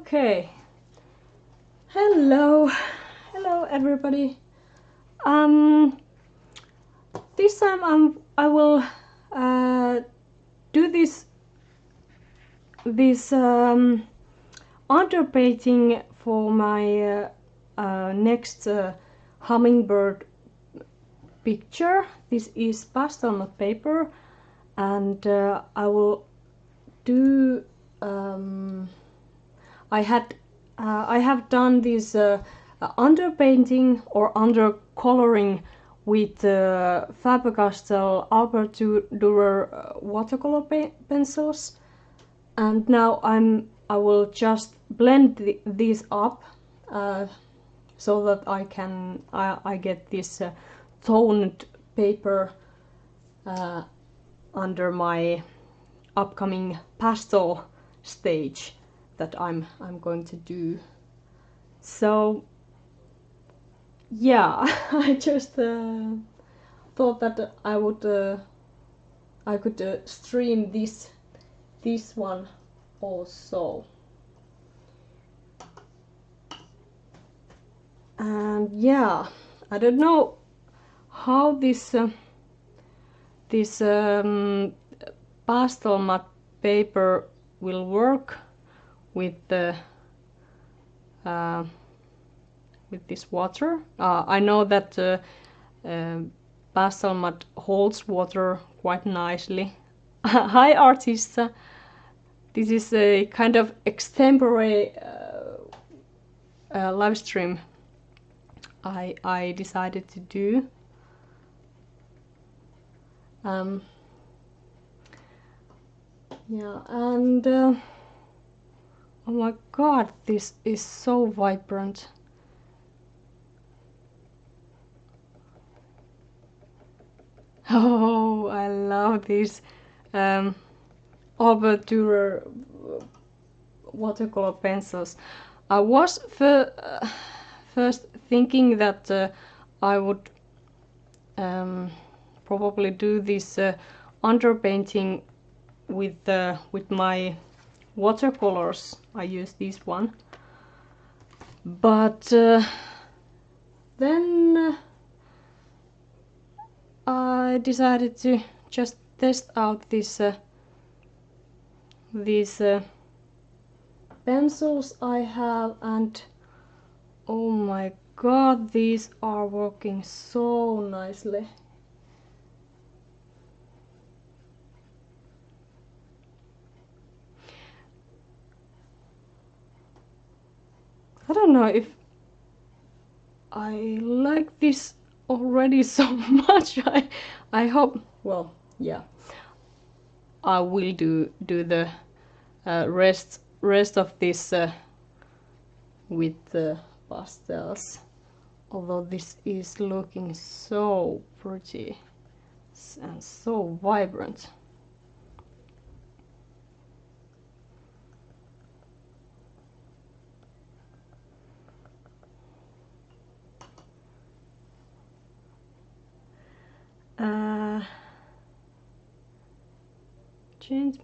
Okay. Hello everybody. This time I will do this underpainting for my next hummingbird picture. This is Pastelmat paper, and I will do. I have done this underpainting or undercoloring with Faber-Castell Albrecht Dürer watercolor pencils, and now I will just blend these up so that I get this toned paper under my upcoming pastel stage that I'm going to do. So yeah, I just thought that I could stream this one also. And yeah, I don't know how this Pastelmat paper will work with the with this water. I know that Pastelmat holds water quite nicely. Hi Artista! This is a kind of extempore live stream I decided to do. Yeah, and oh my god, this is so vibrant. Oh, I love these Albrecht Dürer watercolor pencils. I was first thinking that I would probably do this underpainting with my watercolors. I use this one, but then I decided to just test out these pencils I have, and oh my god, these are working so nicely. I don't know if I like this already so much. I hope, well, yeah, I will do the rest of this with the pastels, although this is looking so pretty and so vibrant. Change.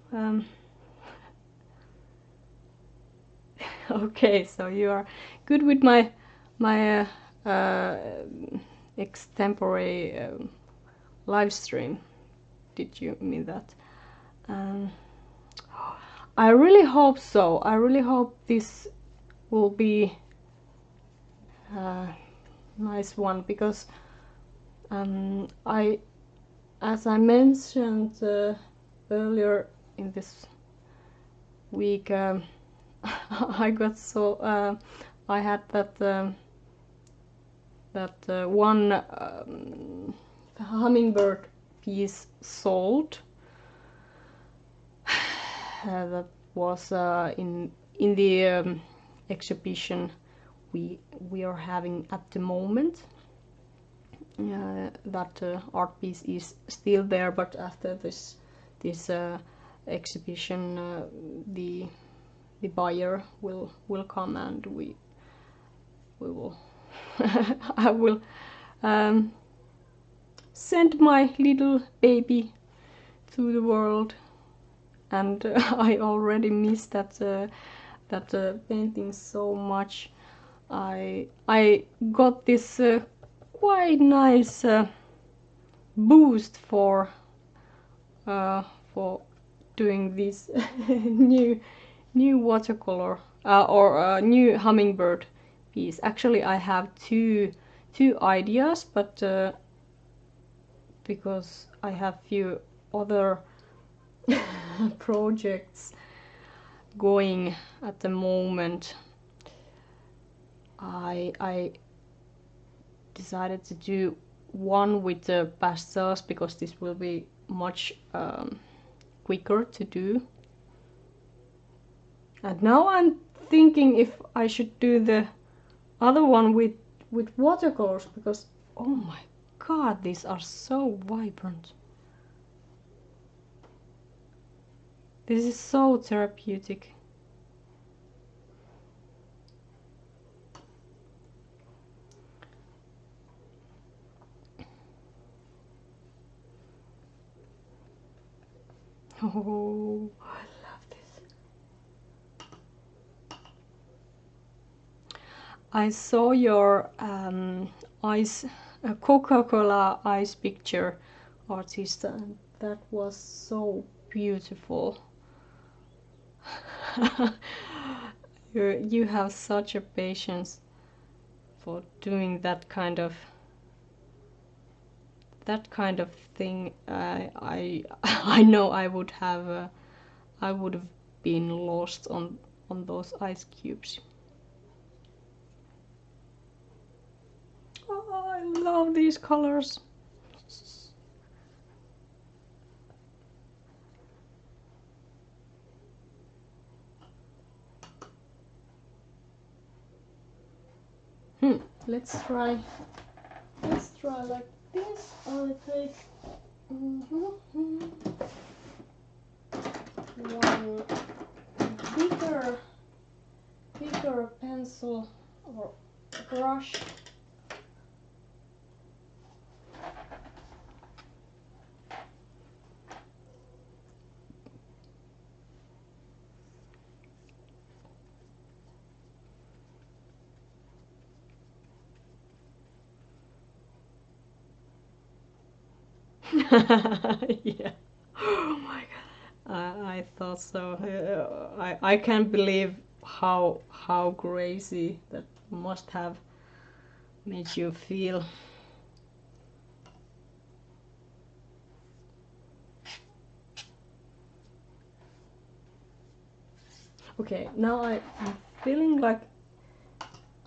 Okay, so you are good with my extempore live stream. Did you mean that? I really hope so. I really hope this will be a nice one, because as I mentioned earlier in this week, I got so I had that one hummingbird piece sold that was in the exhibition we are having at the moment. That art piece is still there, but after this exhibition, the buyer will come, and we will I will send my little baby to the world. And I already miss that that painting so much. I got this quite nice boost for doing this new watercolor or new hummingbird piece. Actually, I have two ideas, but because I have few other projects going at the moment, I decided to do one with the pastels because this will be much quicker to do. And now I'm thinking if I should do the other one with watercolors, because oh my god, these are so vibrant. This is so therapeutic. Oh, I love this. I saw your Coca-Cola ice picture artist, and that was so beautiful. You have such a patience for doing that kind of thing. I know I would have been lost on those ice cubes. Oh, I love these colors. Let's try like this. I'll take one bigger pencil or brush. Yeah. Oh my god. I thought so. I can't believe how crazy that must have made you feel. Okay, now I'm feeling like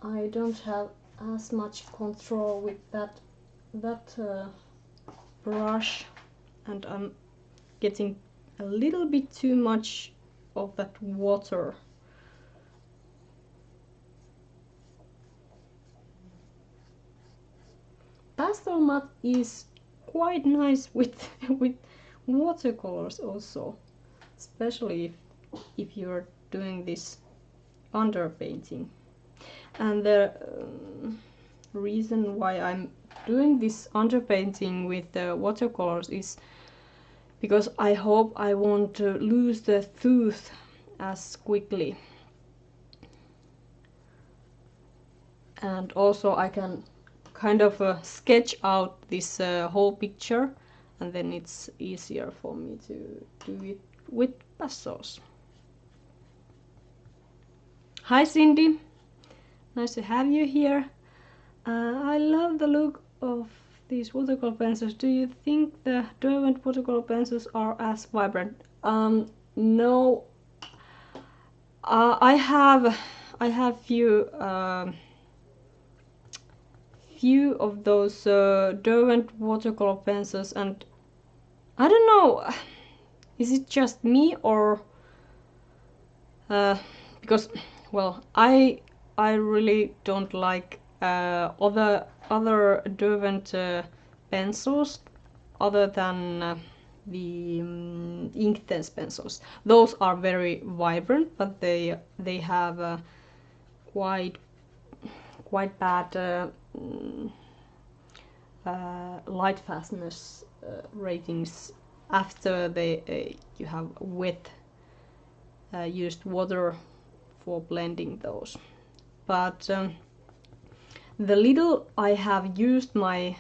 I don't have as much control with that brush, and I'm getting a little bit too much of that water. Pastelmat is quite nice with watercolors also, especially if you're doing this underpainting. And the reason why I'm doing this underpainting with the watercolors is because I hope I won't lose the tooth as quickly. And also I can kind of sketch out this whole picture, and then it's easier for me to do it with pastels. Hi Cindy, nice to have you here. I love the look of these watercolor pencils. Do you think the Derwent watercolor pencils are as vibrant? No. I have few of those Derwent watercolor pencils, and I don't know, is it just me or because, well, I really don't like other Derwent pencils other than the Inktense pencils. Those are very vibrant, but they have quite bad light fastness ratings after you have wet used water for blending those. But the little I have used my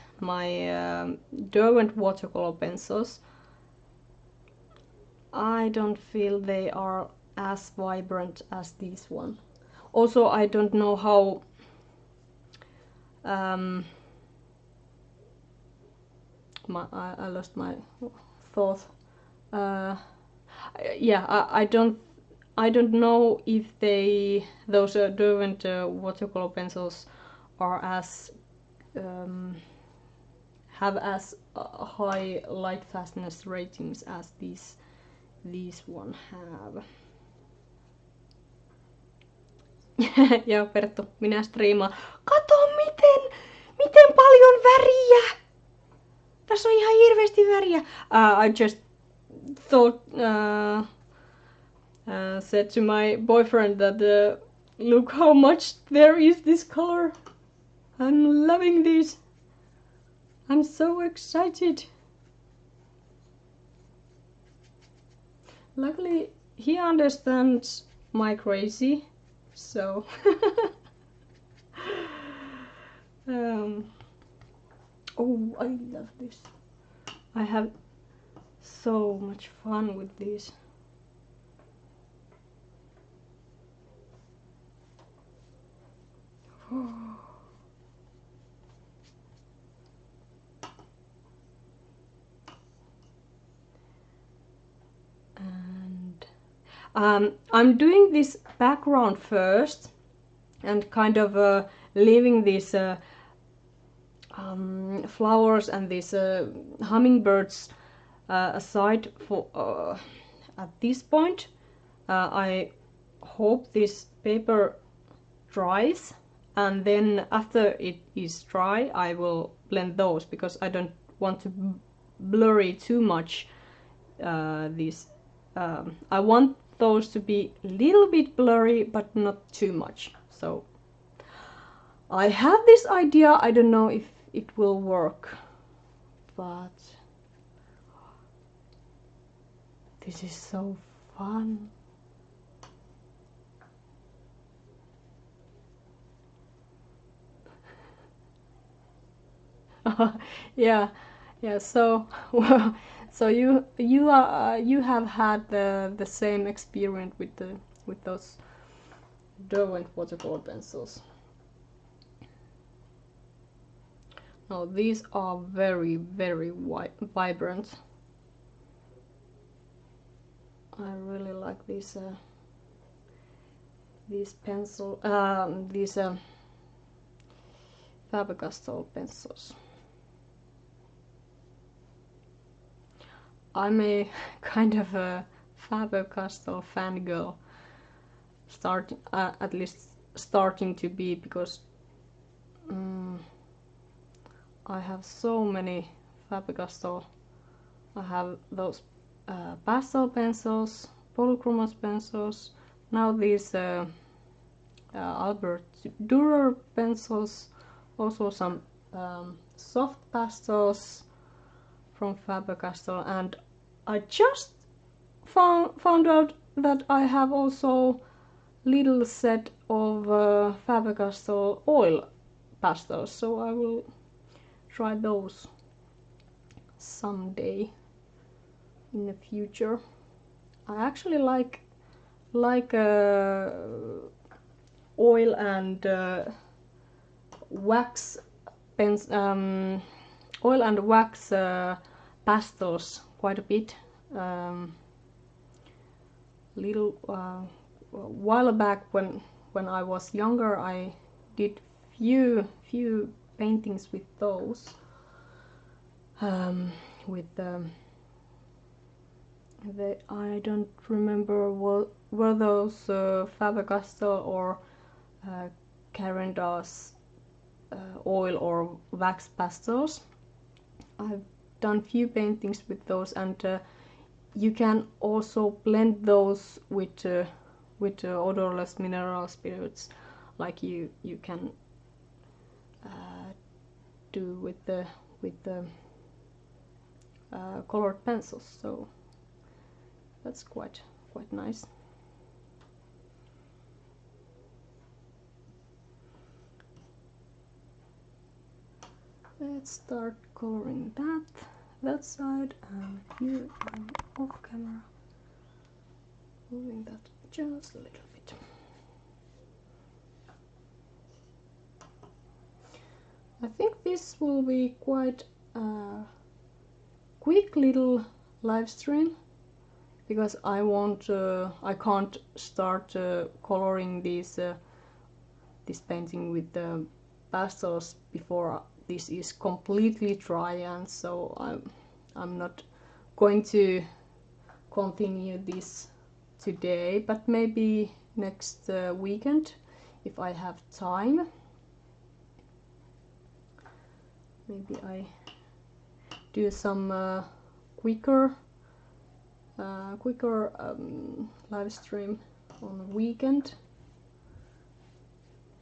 Derwent watercolor pencils, I don't feel they are as vibrant as this one. Also, I don't know how I lost my thought. Yeah, I don't know if those Derwent watercolor pencils are as have as high light fastness ratings as these one have. Joo, Perttu, minä striimaan. Kato miten paljon väriä! Tässä on ihan hirveästi väriä. I just thought, said to my boyfriend that look how much there is this color. I'm loving this. I'm so excited. Luckily, he understands my crazy, so oh, I love this. I have so much fun with these. And I'm doing this background first and kind of leaving these flowers and these hummingbirds aside for at this point. I hope this paper dries, and then after it is dry I will blend those, because I don't want to blurry too much these. I want those to be a little bit blurry but not too much. So I have this idea, I don't know if it will work, but this is so fun. Yeah, so well, so you have had the same experience with those Derwent watercolor pencils. Now these are very vibrant. I really like these pencil these Faber-Castell pencils. I'm a kind of a Faber-Castell fangirl, at least starting to be, because I have so many Faber-Castell. I have those pastel pencils, polychromos pencils, now these Albrecht Dürer pencils, also some soft pastels from Faber-Castell, and I just found out that I have also little set of Faber-Castell oil pastels, so I will try those someday in the future. I actually like oil and wax pens, oil and wax pastels quite a bit. Little while back when I was younger, I did few paintings with those. With I don't remember were those Faber-Castell or Carandas oil or wax pastels. I've done few paintings with those, and you can also blend those with odorless mineral spirits, like you can do with the colored pencils. So that's quite nice. let's start coloring that side, and here I'm off camera, moving that just a little bit. I think this will be quite a quick little live stream, because I can't start coloring this painting with the pastels before this is completely dry, and so I'm not going to continue this today, but maybe next weekend if I have time. Maybe I do some quicker live stream on the weekend.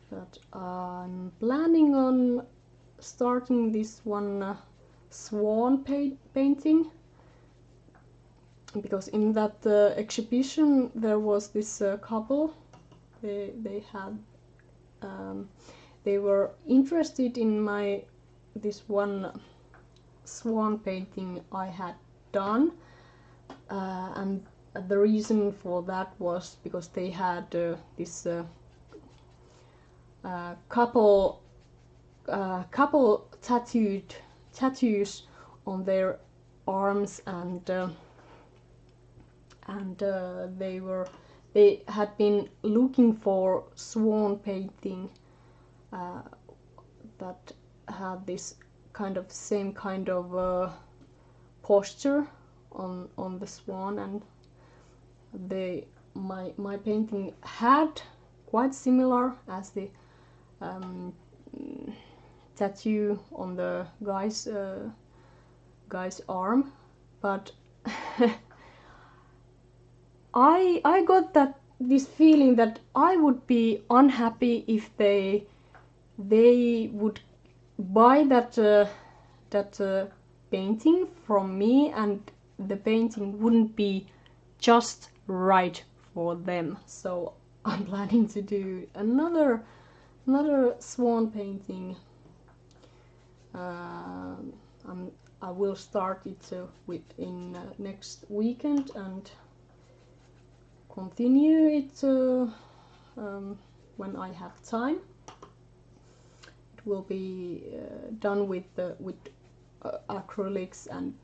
But I'm planning on starting this one swan painting, because in that exhibition there was this couple. They were interested in this one swan painting I had done, and the reason for that was because they had this couple tattoos on their arms, and they had been looking for swan painting that had this same kind of posture on the swan, and my painting had quite similar as the tattoo on the guy's arm, but I got this feeling that I would be unhappy if they would buy that painting from me, and the painting wouldn't be just right for them. So I'm planning to do another swan painting. I will start it in next weekend and continue it when I have time. It will be done with acrylics, and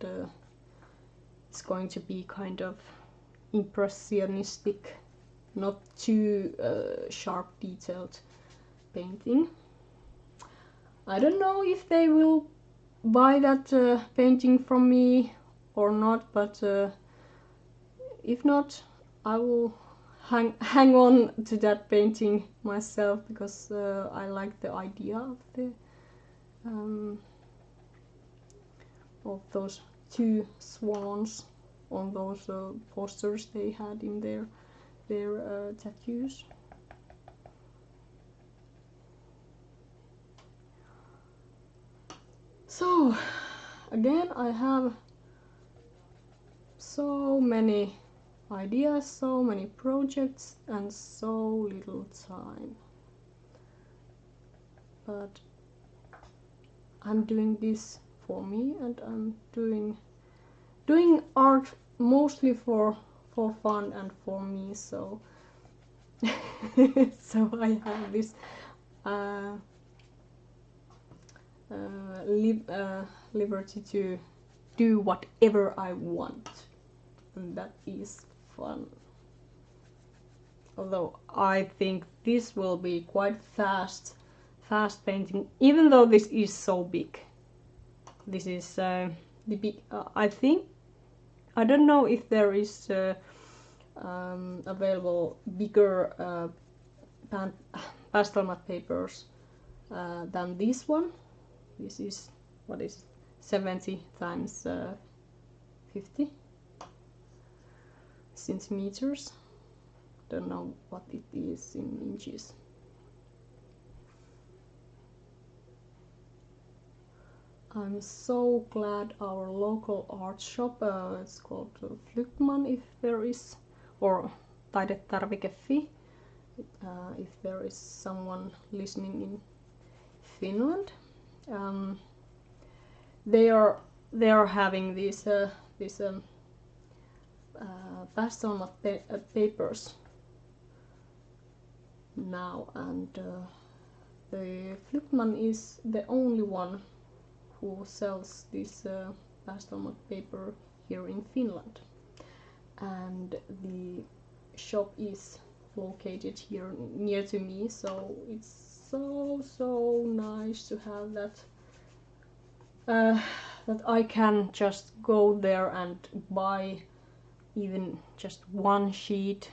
it's going to be kind of impressionistic, not too sharp detailed painting. I don't know if they will buy that painting from me or not, but if not, I will hang on to that painting myself, because I like the idea of those two swans on those posters they had in their tattoos. So again, I have so many ideas, so many projects, and so little time. But I'm doing this for me, and I'm doing art mostly for fun and for me. So so I have this liberty to do whatever I want, and that is fun. Although I think this will be quite fast painting, even though this is so big. This is the big. I think, I don't know if there is available bigger Pastelmat papers than this one. This is, what is 70 times 50 centimeters. Don't know what it is in inches. I'm so glad our local art shop, it's called Flykman, if there is, or Taidetarvike.fi, if there is someone listening in Finland. they are having these Pastelmat papers now, and the Flykman is the only one who sells this Pastelmat paper here in Finland, and the shop is located here near to me, so it's so nice to have that that I can just go there and buy even just one sheet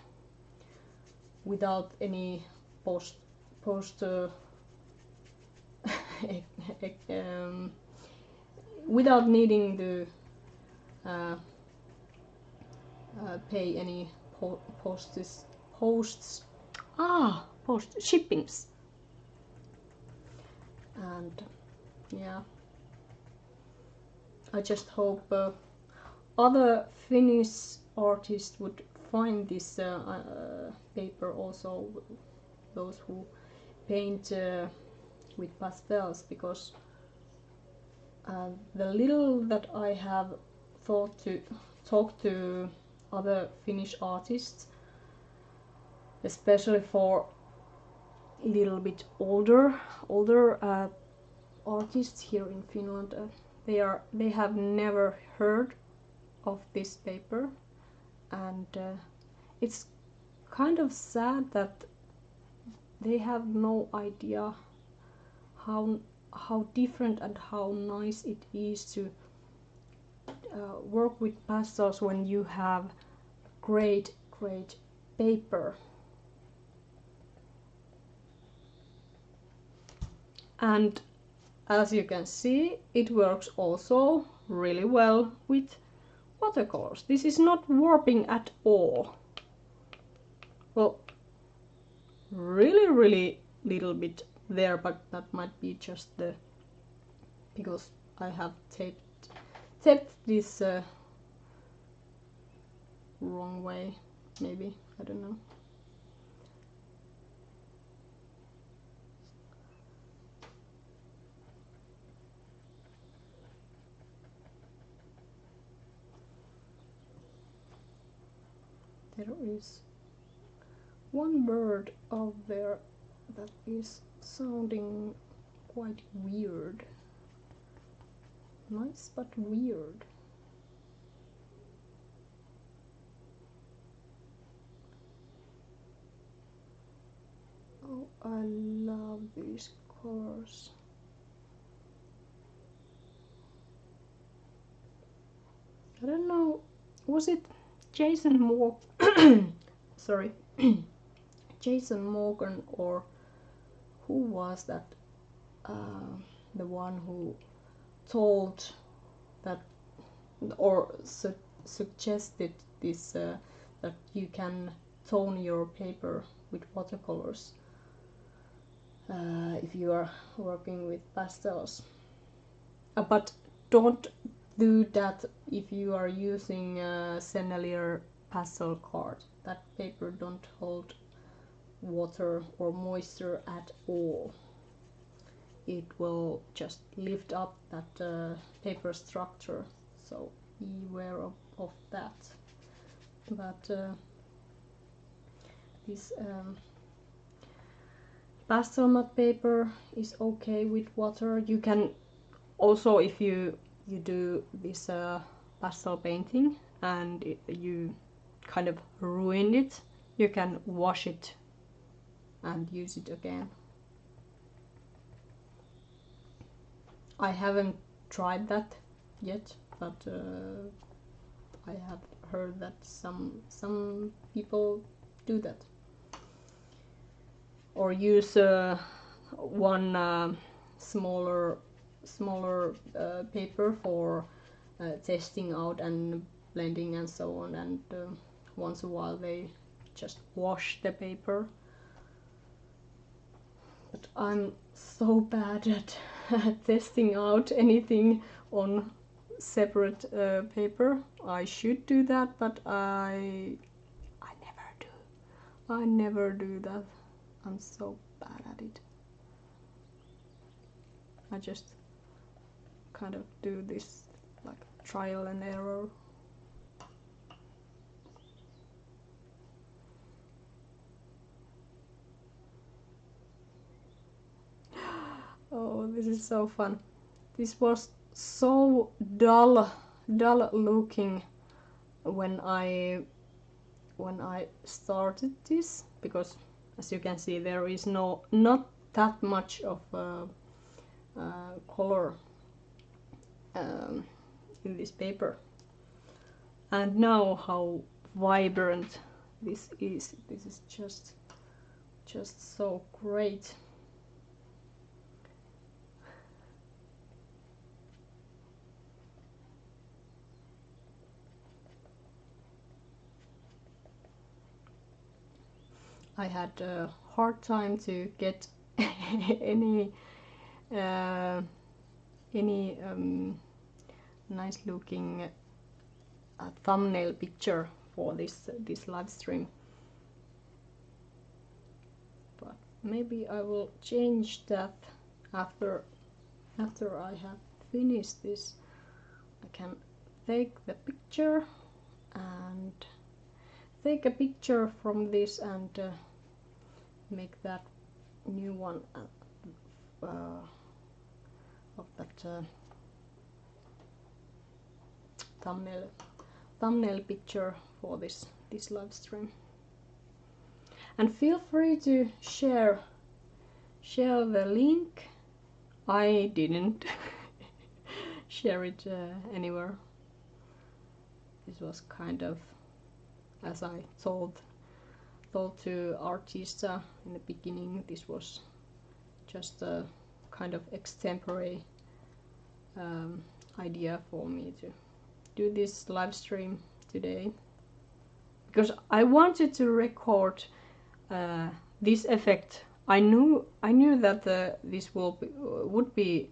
without any post without needing to pay any post shippings. And yeah, I just hope other Finnish artists would find this paper, also those who paint with pastels, because the little that I have thought to talk to other Finnish artists, especially for a little bit older artists here in Finland, they have never heard of this paper, and it's kind of sad that they have no idea how different and how nice it is to work with pastels when you have great paper. And as you can see, it works also really well with watercolors. This is not warping at all. Well, really little bit there, but that might be just because I have taped this wrong way, maybe, I don't know. There is one bird out there that is sounding quite weird. Nice but weird. Oh, I love these colors. I don't know, was it Jason Morgan? Sorry. Jason Morgan, or who was that? The one who told that, or suggested this, that you can tone your paper with watercolors if you are working with pastels. But don't do that if you are using Sennelier pastel card. That paper don't hold water or moisture at all. It will just lift up that paper structure, so beware of that. But this Pastelmat paper is okay with water. You can also, if you do this pastel painting and you kind of ruined it, you can wash it and use it again. I haven't tried that yet, but I have heard that some people do that, or use one smaller paper for testing out and blending and so on, and once in a while they just wash the paper. But I'm so bad at testing out anything on separate paper. I should do that, but I never do. I never do that. I'm so bad at it. I just kind of do this like trial and error. Oh, this is so fun. This was so dull looking when I started this, because as you can see there is not that much of color in this paper. And now how vibrant this is. This is just so great. I had a hard time to get any nice looking thumbnail picture for this live stream, but maybe I will change that after I have finished this. I can take the picture and take a picture from this and make that new one of that thumbnail picture for this live stream. And feel free to share the link. I didn't share it anywhere. This was kind of, as I told to Artista in the beginning, this was just a kind of extempore idea for me to do this live stream today, because I wanted to record this effect. I knew that this would be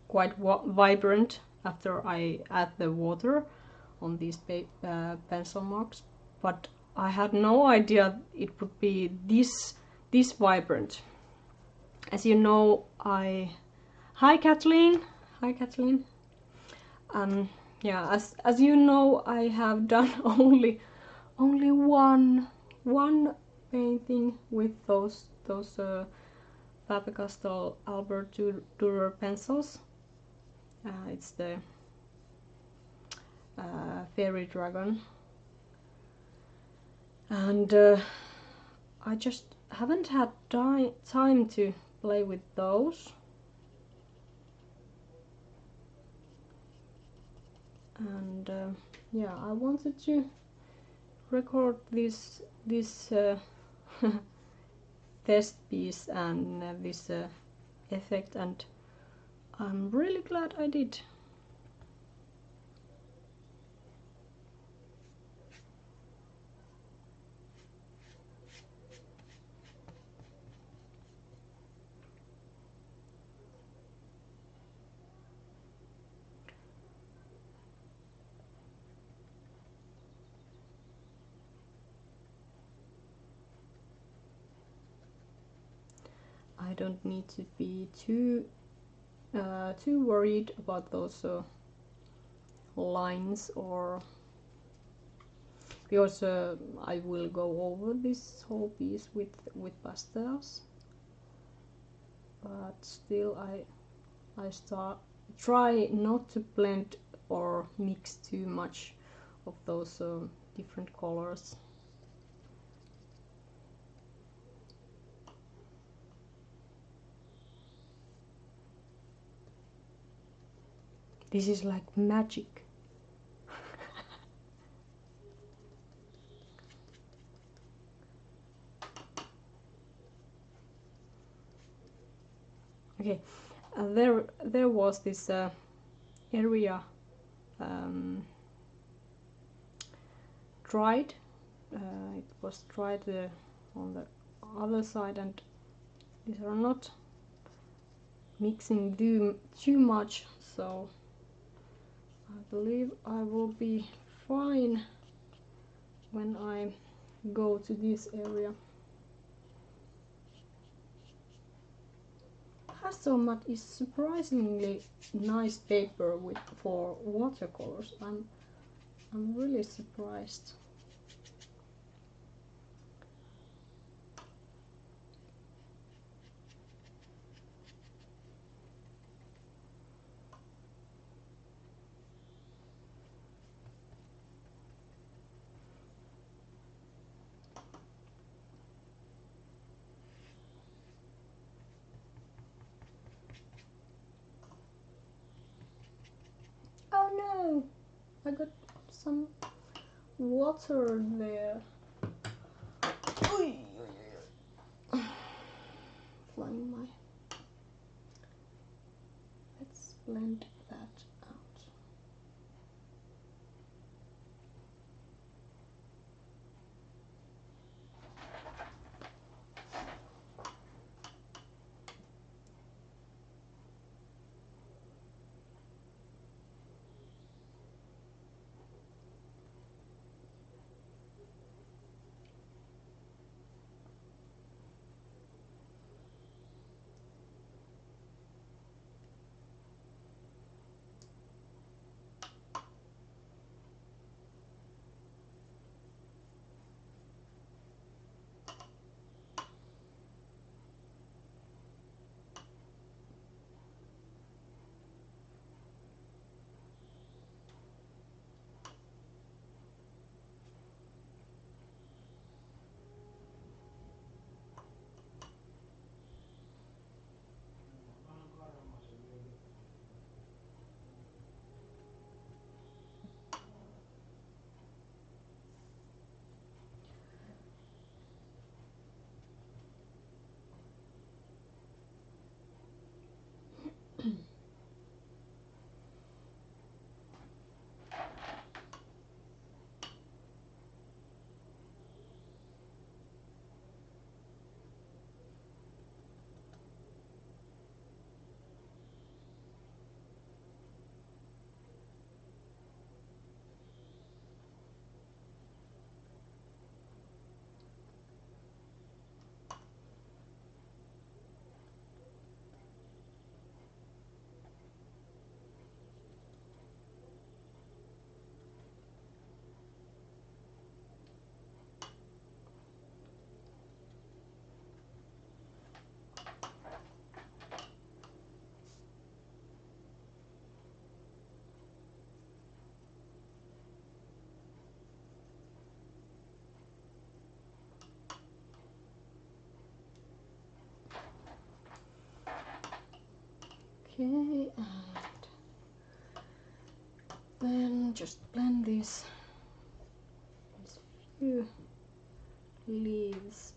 quite vibrant after I add the water on these pencil marks, but I had no idea it would be this vibrant. As you know, hi Kathleen. Yeah, as you know, I have done only one painting with those Faber-Castell Albrecht Dürer pencils. It's the fairy dragon, and I just haven't had time to play with those. And yeah, I wanted to record this test piece and this effect, and I'm really glad I did. I don't need to be too worried about those lines, or because I will go over this whole piece with pastels, but still I try not to blend or mix too much of those different colors. This is like magic. Okay, there was this area dried. It was dried on the other side, and these are not mixing too much, so I believe I will be fine when I go to this area. Pastelmat is surprisingly nice paper for watercolors. I'm really surprised. Oh no! I got some water there. Flying my. Let's blend that out. Okay, and then just blend these few leaves,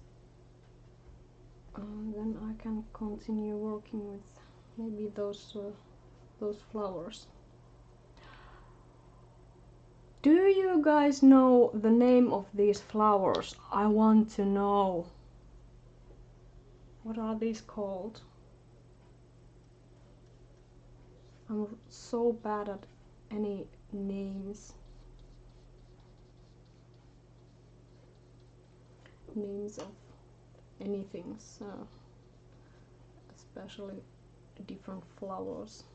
and then I can continue working with maybe those flowers. Do you guys know the name of these flowers? I want to know. What are these called? I'm so bad at any names of anything, so especially different flowers.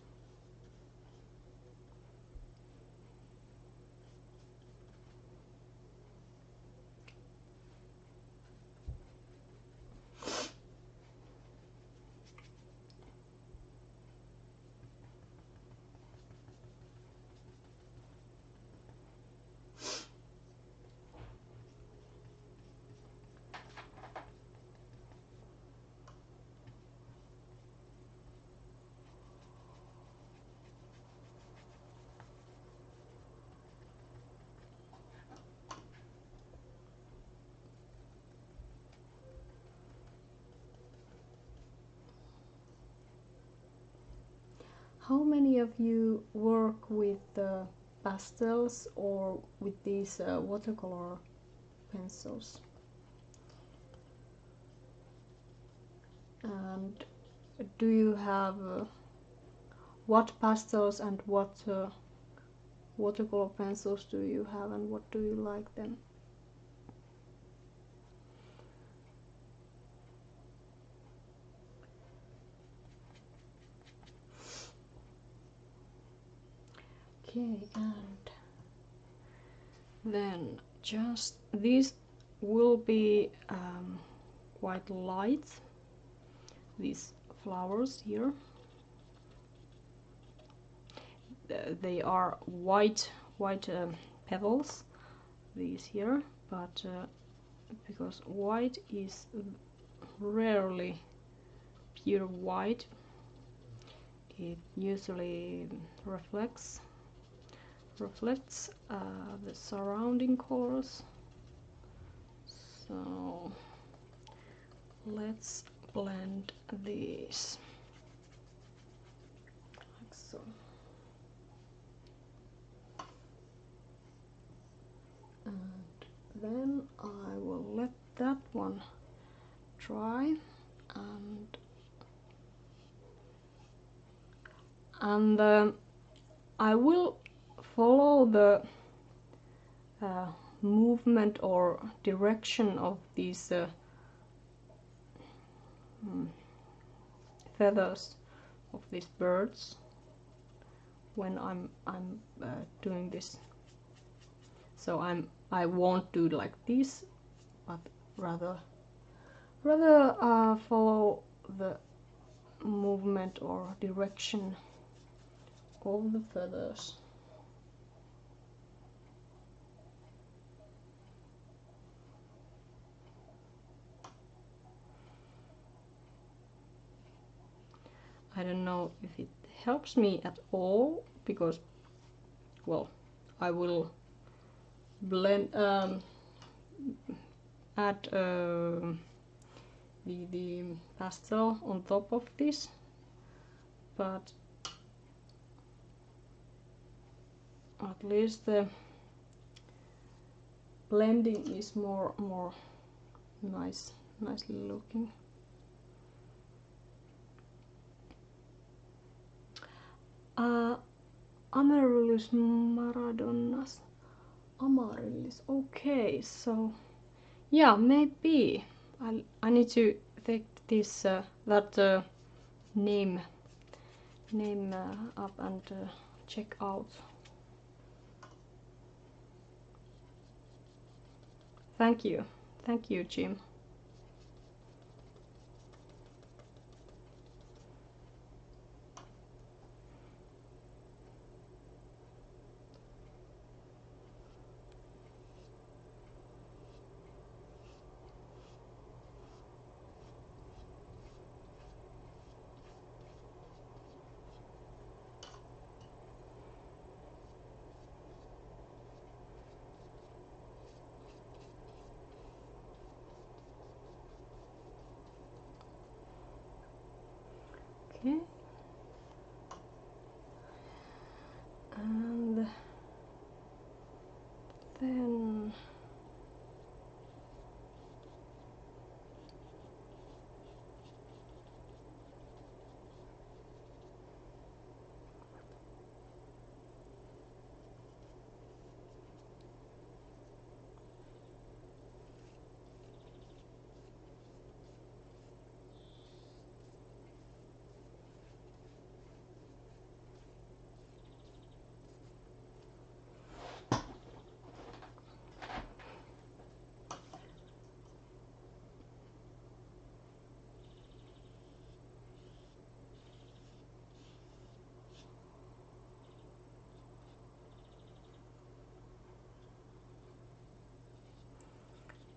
How many of you work with pastels or with these watercolor pencils? And do you have what pastels and what watercolor pencils do you have, and what do you like them? Okay, and then just these will be quite light, these flowers here. They are white petals, these here, but because white is rarely pure white, it usually reflects the surrounding colors. So let's blend these like so. And then I will let that one dry, and I will follow the movement or direction of these feathers of these birds when I'm doing this. So I won't do like this, but rather follow the movement or direction of the feathers. I don't know if it helps me at all, because, well, I will blend add the pastel on top of this, but at least the blending is more nicely looking. Amaryllis Maradonnas. Amaryllis. Okay, so yeah, maybe I need to take this that name up and check out. Thank you, Jim. Okay. And then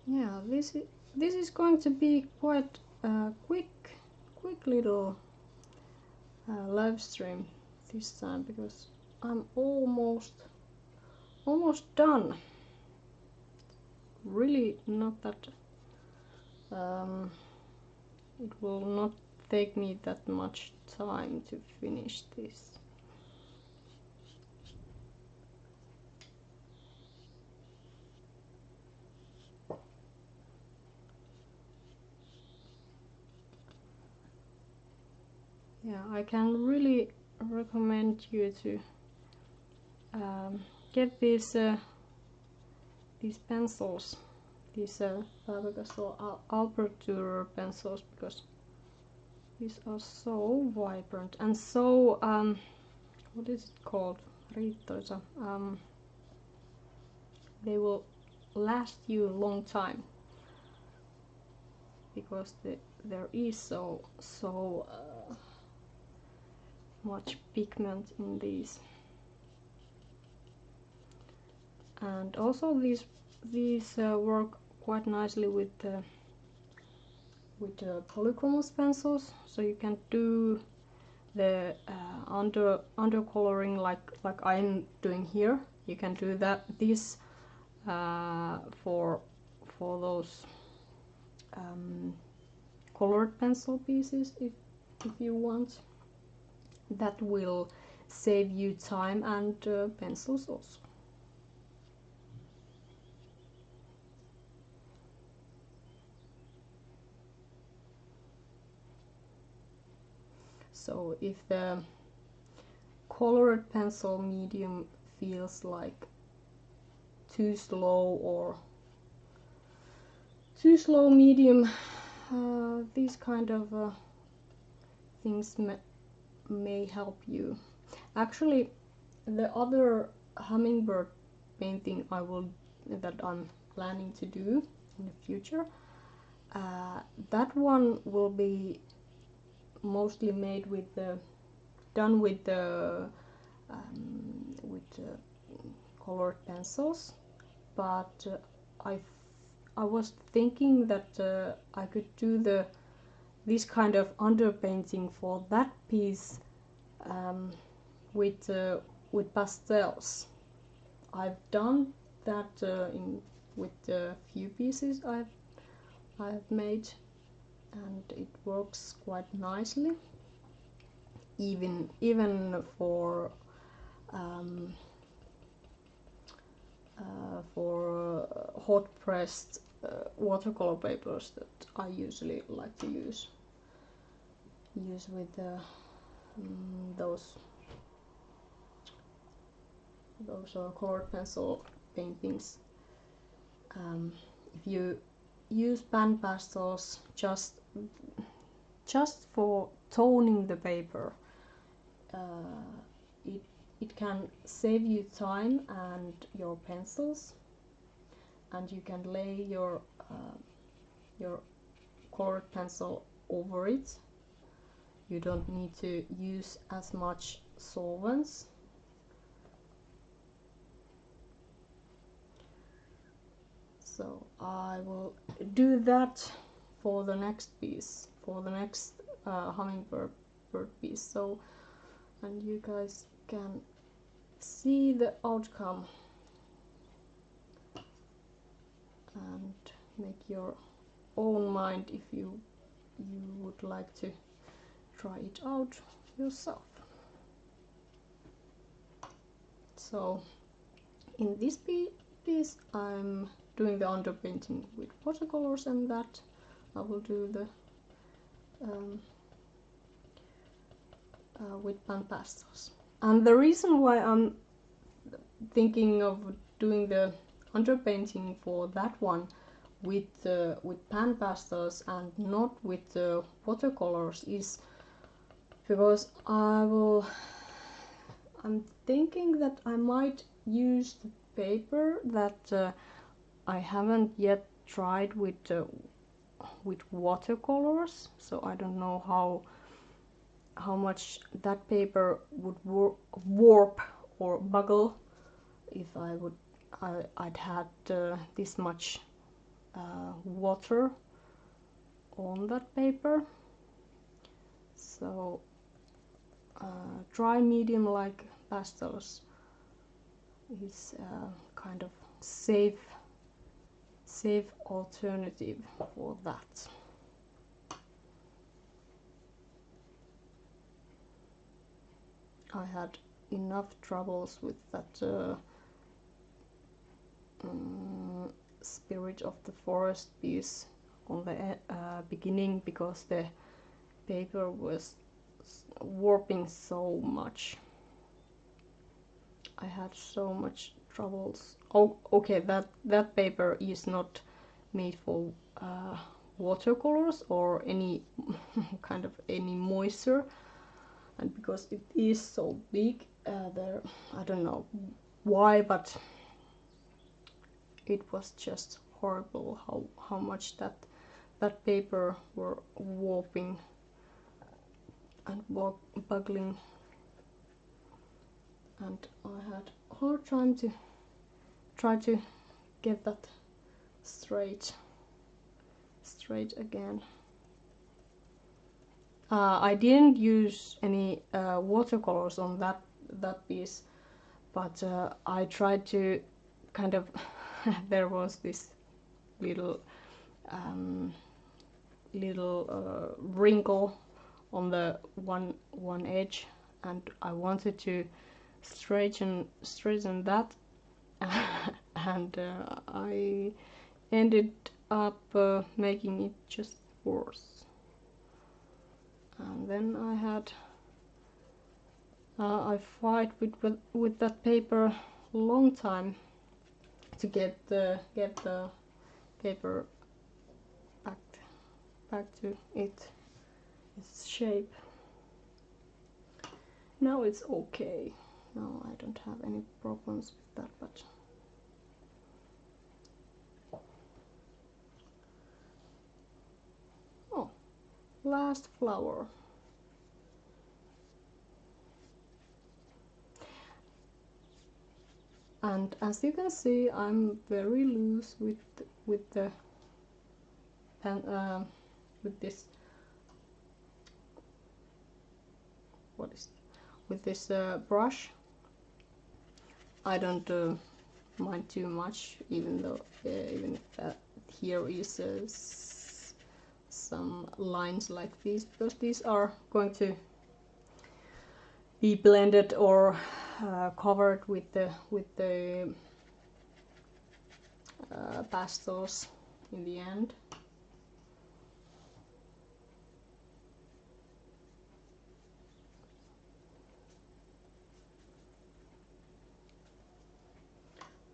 yeah, this is going to be quite quick little live stream this time, because I'm almost done. Really not that it will not take me that much time to finish this. Yeah, I can really recommend you to get these pencils, these Faber-Castell Albrecht Dürer pencils, because these are so vibrant and so what is it called? riittoisa. They will last you a long time because there is so much pigment in these, and also these work quite nicely with polychromos pencils, so you can do the undercoloring like I'm doing here. You can do this for those colored pencil pieces if you want. That will save you time and pencils also. So if the colored pencil medium feels like too slow or too slow medium, these kind of things may help you. Actually, the other hummingbird painting that I'm planning to do in the future, that one will be mostly made with done with the colored pencils, but I was thinking that I could do this kind of underpainting for that piece with pastels. I've done that with a few pieces I've made, and it works quite nicely, even for hot pressed watercolor papers that I usually like to use with those colored pencil paintings. If you use pan pastels just for toning the paper, it can save you time and your pencils, and you can lay your colored pencil over it. You don't need to use as much solvents. So I will do that for the next piece, for the next hummingbird piece. So, and you guys can see the outcome and make your own mind if you would like to try it out yourself. So in this piece I'm doing the underpainting with watercolors, and that I will do the with pan pastels. And the reason why I'm thinking of doing the underpainting for that one with pan pastels and not with the watercolors is because I'm thinking that I might use the paper that I haven't yet tried with watercolors, so I don't know how much that paper would warp or buckle if I'd had this much water on that paper. So dry medium like pastels is kind of safe alternative for that. I had enough troubles with that Spirit of the Forest piece on the beginning, because the paper was warping so much. I had so much troubles. Oh, okay, that paper is not made for watercolors or any kind of any moisture and because it is so big, there, I don't know why, but it was just horrible how much that paper were warping and buckling, and I had a hard time to try to get that straight again. I didn't use any watercolors on that piece, but I tried to kind of there was this little wrinkle on the one edge, and I wanted to straighten that and I ended up making it just worse. And then I had I fight with that paper long time to get the paper back to its shape. Now it's okay. Now I don't have any problems with that, but oh, last flower. And as you can see, I'm very loose with the with this with this brush. I don't mind too much, even though even if here is some lines like these, because these are going to be blended or covered with the pastels in the end.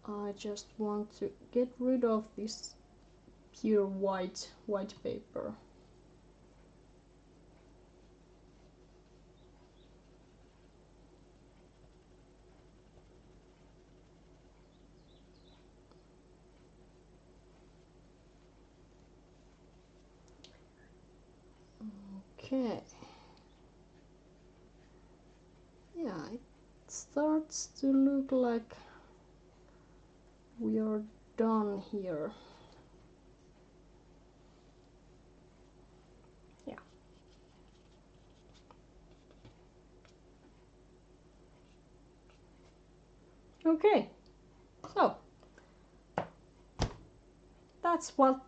I just want to get rid of this pure white paper. Okay. Yeah, it starts to look like we are done here. Yeah. Okay. So that's what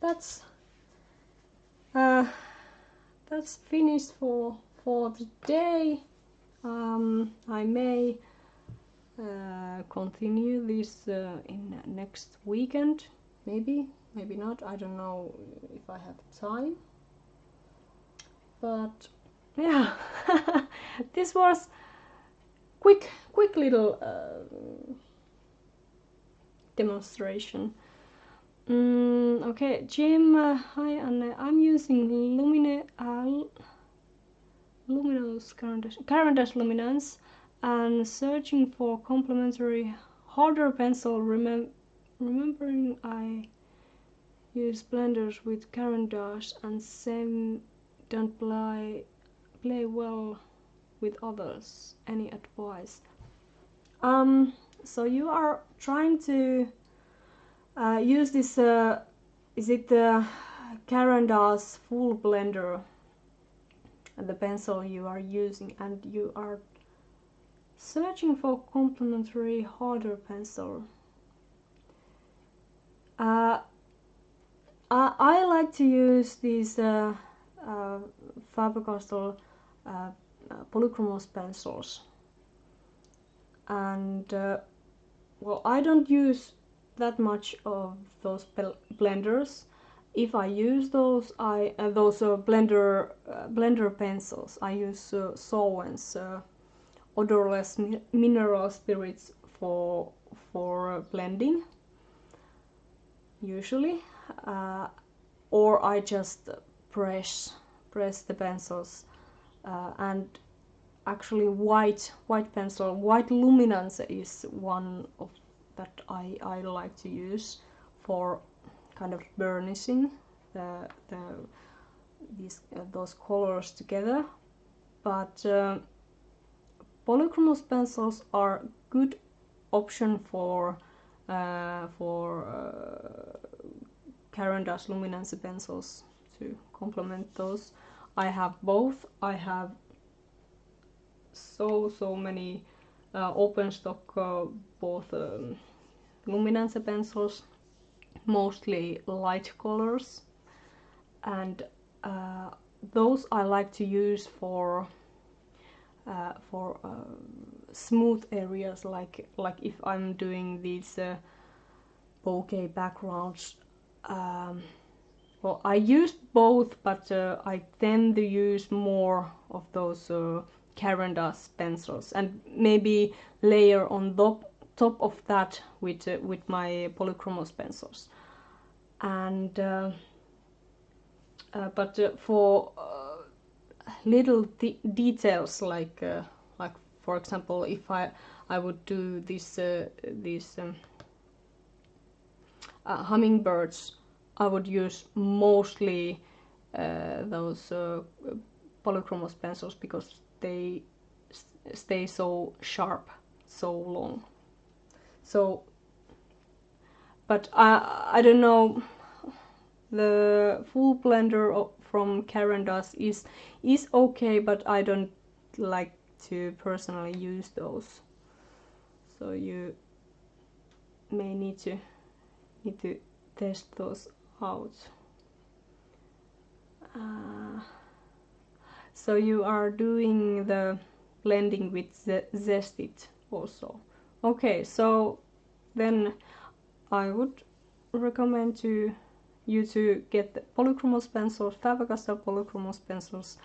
that's finished for today. I may continue this in next weekend, maybe not, I don't know if I have time, but yeah. This was quick little demonstration. Okay, Jim, hi Anne, I'm using luminous current as luminance and searching for complementary harder pencil, remembering I use blenders with current dash and same don't play well with others. Any advice? So you are trying to use this is it the Caran d'Ache full blender, the pencil you are using, and you are searching for complementary harder pencil. I like to use these Faber-Castell polychromos pencils, and well, I don't use that much of those blenders. If I use those, those blender pencils, I use Solvent's odorless mineral spirits for blending usually, or I just press the pencils, and actually white pencil. White luminance is one of that I like to use for kind of burnishing those colors together. But polychromos pencils are good option for Caran d'Ache luminance pencils to complement those. I have both. I have so many open stock both luminance pencils, mostly light colors, and those I like to use for smooth areas, like if I'm doing these bokeh backgrounds. Well, I use both, but I tend to use more of those Caran d'Ache pencils, and maybe layer on top of that with my polychromos pencils. And but for little details, like for example, if I would do these hummingbirds, I would use mostly those polychromos pencils, because they stay so sharp so long. So, but I don't know, the full blender from Caran d'Ache is okay, but I don't like to personally use those. So you may need to test those out. So you are doing the blending with Zestit also. Okay, so then I would recommend to you to get the polychromos pencils, Faber-Castell polychromos pencils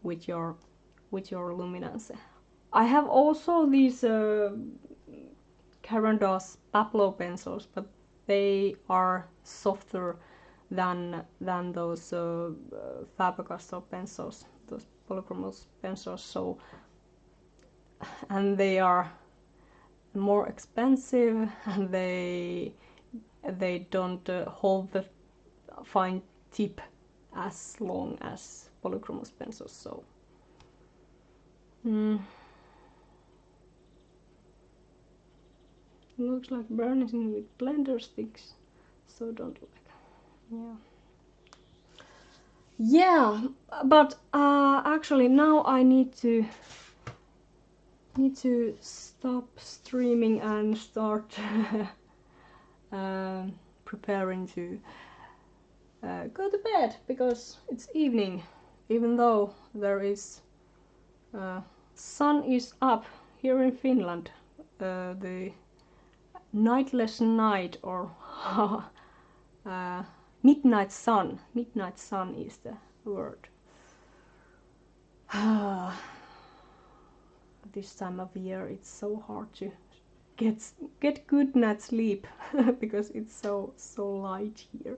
with your luminance. I have also these Caran d'Ache Pablo pencils, but they are softer than those Faber-Castell pencils, those polychromos pencils. So, and they are more expensive, and they don't hold the fine tip as long as polychromos pencils. So looks like burnishing with blender sticks, so don't like. Yeah, but actually now I need to stop streaming and start preparing to go to bed, because it's evening, even though there is sun is up here in Finland. The nightless night, or midnight sun is the word. This time of year it's so hard to get good night's sleep because it's so light here.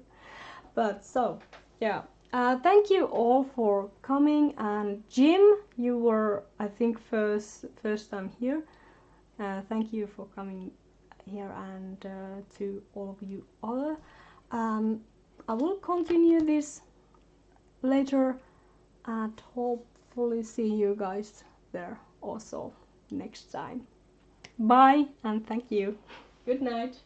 But so yeah, thank you all for coming. And Jim, you were, I think, first time here. Thank you for coming here, and to all of you other. I will continue this later, and hopefully see you guys there also next time. Bye, and thank you. Good night.